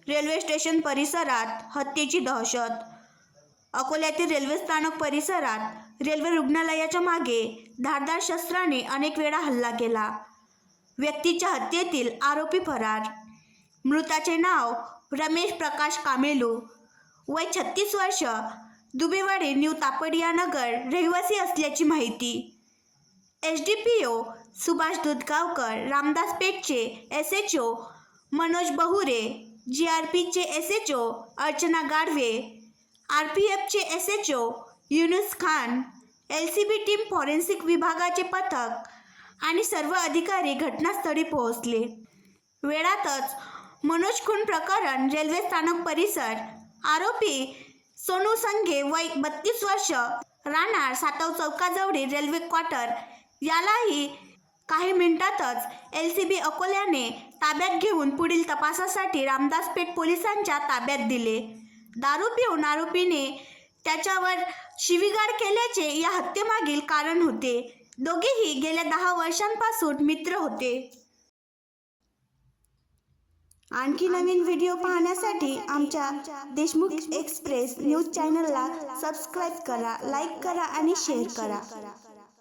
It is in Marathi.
रेल्वे स्टेशन परिसरात हत्येची दहशत. अकोल्यातील रेल्वे स्थानक परिसरात रेल्वे रुग्णालयाच्या मागे धारदार शस्त्राने अनेक वेळा हल्ला केला. व्यक्तीच्या हत्येतील आरोपी फरार. मृताचे नाव रमेश प्रकाश कामेलू, वय 36 वर्ष, दुबेवाडी न्यू तापडिया नगर रहिवासी असल्याची माहिती. एसडीपीओ सुभाष दुधगावकर, रामदास पेठचे एसएचओ मनोज बहुरे, जीआरपीचे एसएचओ अर्चना गाडवे, आरपीएफचे SHO Yunus Khan, LCB team, forensic विभागाचे पथक आणि सर्व अधिकारी घटनास्थळी पोहोचले. वेळातच मनोज खून प्रकरण रेल्वे स्थानक परिसर. आरोपी सोनू संघे, वय 32 वर्ष, राहणार सातव चौकाजवळील रेल्वे क्वार्टर, यालाही काही मिनिटातच एलसीबी अकोल्याने ताब्यात घेऊन पुढील तपासासाठी रामदास पेठ पोलिसांच्या ताब्यात दिले. दारू पिऊन आरोपीने त्याच्यावर शिवीगाळ केल्याचे या हत्येमागील कारण होते. दोघेही गेल्या 10 वर्षांपासून मित्र होते. आणखी नवीन व्हिडिओ पाहण्यासाठी आमच्या देशमुख एक्सप्रेस न्यूज चॅनलला सबस्क्राईब करा, लाईक करा आणि शेअर करा.